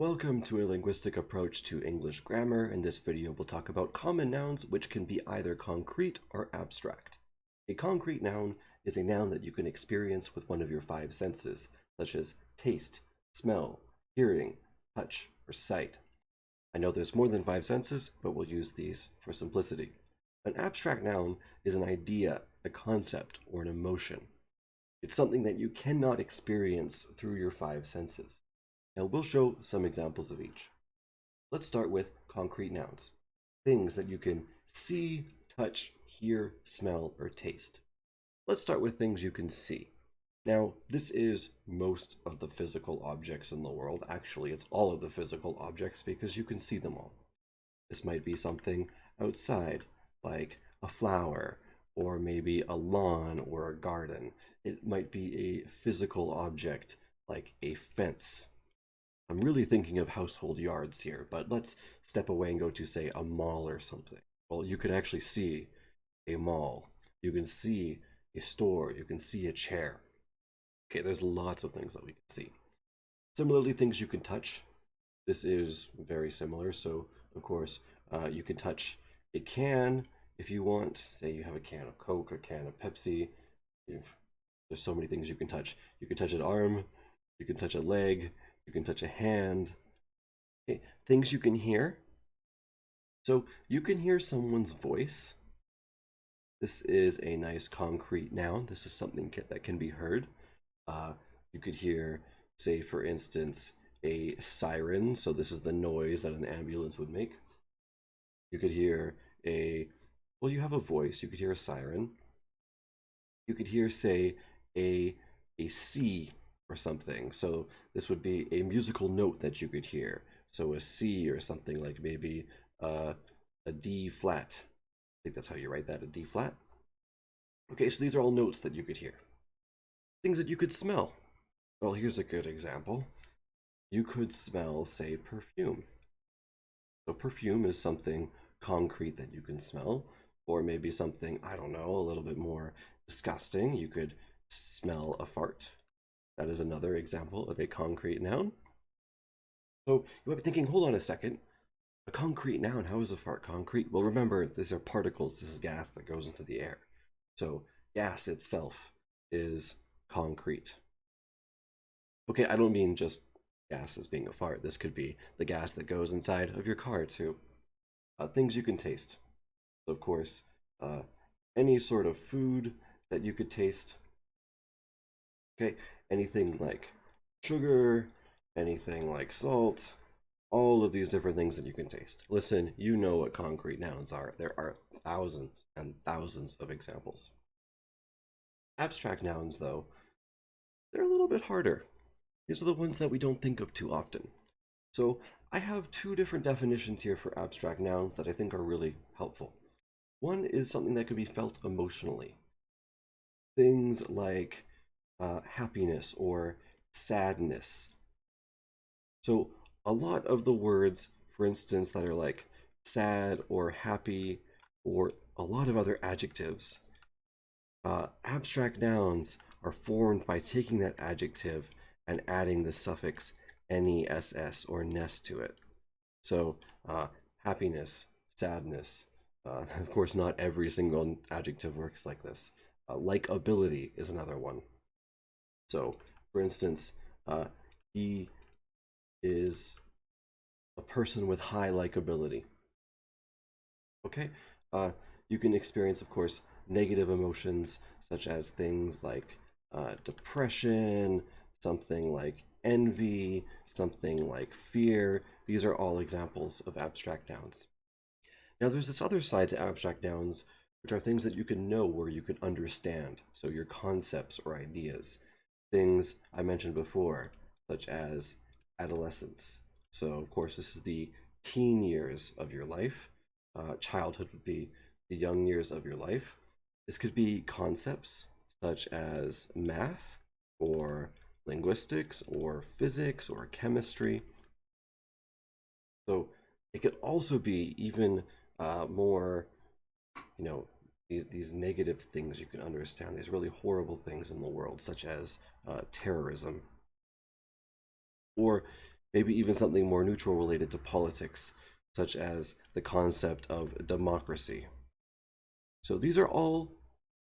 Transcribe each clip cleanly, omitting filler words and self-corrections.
Welcome to a linguistic approach to English grammar. In this video, we'll talk about common nouns, which can be either concrete or abstract. A concrete noun is a noun that you can experience with one of your five senses, such as taste, smell, hearing, touch, or sight. I know there's more than five senses, but we'll use these for simplicity. An abstract noun is an idea, a concept, or an emotion. It's something that you cannot experience through your five senses. Now we'll show some examples of each. Let's start with concrete nouns, things that you can see, touch, hear, smell, or taste. Let's start with things you can see. Now, this is most of the physical objects in the world. Actually, it's all of the physical objects because you can see them all. This might be something outside, like a flower, or maybe a lawn or a garden. It might be a physical object, like a fence. I'm really thinking of household yards here, but let's step away and go to, say, a mall or something. Well, you can actually see a mall. You can see a store. You can see a chair. Okay, there's lots of things that we can see. Similarly, things you can touch. This is very similar. So, of course, you can touch a can if you want. Say you have a can of Coke, a can of Pepsi. There's so many things you can touch. You can touch an arm. You can touch a leg. You can touch a hand. Okay. Things you can hear. So you can hear someone's voice. This is a nice concrete noun. This is something that can be heard. You could hear, say, for instance, a siren. So this is the noise that an ambulance would make. You could hear well, you have a voice. You could hear a siren. You could hear, say, a C or something. So this would be a musical note that you could hear. So a C or something like maybe a D flat. I think that's how you write that, a D flat. Okay, so these are all notes that you could hear. Things that you could smell. Well, here's a good example. You could smell, say, perfume. So perfume is something concrete that you can smell, or maybe something, I don't know, a little bit more disgusting. You could smell a fart. That is another example of a concrete noun. So you might be thinking, hold on a second. A concrete noun, how is a fart concrete? Well, remember, these are particles. This is gas that goes into the air. So gas itself is concrete. Okay, I don't mean just gas as being a fart. This could be the gas that goes inside of your car too. Things you can taste. So of course, any sort of food that you could taste. Okay, anything like sugar, anything like salt, all of these different things that you can taste. Listen, you know what concrete nouns are. There are thousands and thousands of examples. Abstract nouns, though, they're a little bit harder. These are the ones that we don't think of too often. So I have two different definitions here for abstract nouns that I think are really helpful. One is something that can be felt emotionally. Things like happiness or sadness. So a lot of the words, for instance, that are like sad or happy or a lot of other adjectives, abstract nouns are formed by taking that adjective and adding the suffix ness or ness to it. So happiness, sadness, of course not every single adjective works like this. Likability is another one. So for instance, he is a person with high likability. Okay, you can experience, of course, negative emotions such as things like depression, something like envy, something like fear. These are all examples of abstract nouns. Now, there's this other side to abstract nouns, which are things that you can know or you can understand. So your concepts or ideas. Things I mentioned before, such as adolescence. So, of course, this is the teen years of your life. Childhood would be the young years of your life. This could be concepts such as math or linguistics or physics or chemistry. So it could also be even more, these negative things you can understand, these really horrible things in the world, such as terrorism. Or maybe even something more neutral related to politics, such as the concept of democracy. So these are all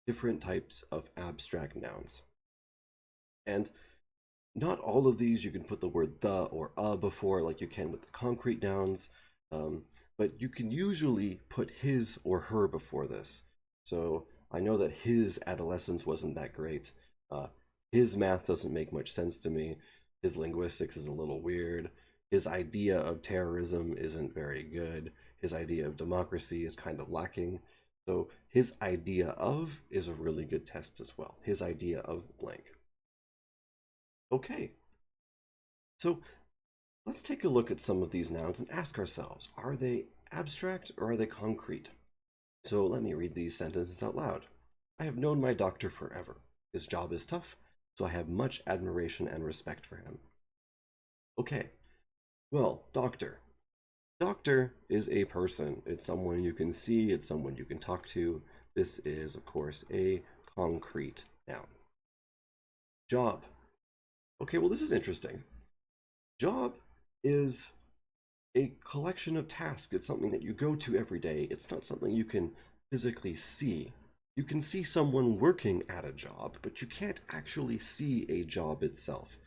different types of abstract nouns. And not all of these you can put the word the or before like you can with the concrete nouns, but you can usually put his or her before this. So I know that his adolescence wasn't that great. His math doesn't make much sense to me. His linguistics is a little weird. His idea of terrorism isn't very good. His idea of democracy is kind of lacking. So his idea of is a really good test as well. His idea of blank. Okay, so let's take a look at some of these nouns and ask ourselves, are they abstract or are they concrete? So let me read these sentences out loud. I have known my doctor forever. His job is tough, so I have much admiration and respect for him. Okay, well, doctor. Doctor is a person. It's someone you can see, it's someone you can talk to. This is, of course, a concrete noun. Job. Okay, well, this is interesting. Job is a collection of tasks. It's something that you go to every day. It's not something you can physically see. You can see someone working at a job, but you can't actually see a job itself.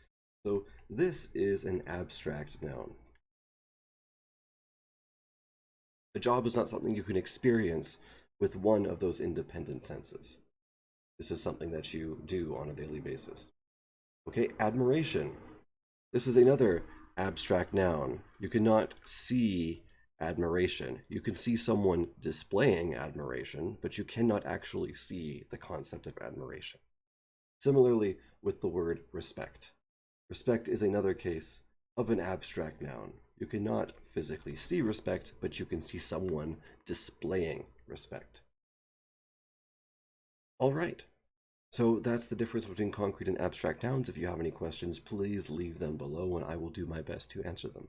So this is an abstract noun. A job is not something you can experience with one of those independent senses. This is something that you do on a daily basis. Okay, admiration. This is another abstract noun. You cannot see admiration. You can see someone displaying admiration, but you cannot actually see the concept of admiration. Similarly with the word respect. Respect is another case of an abstract noun. You cannot physically see respect, but you can see someone displaying respect. All right. So that's the difference between concrete and abstract nouns. If you have any questions, please leave them below and I will do my best to answer them.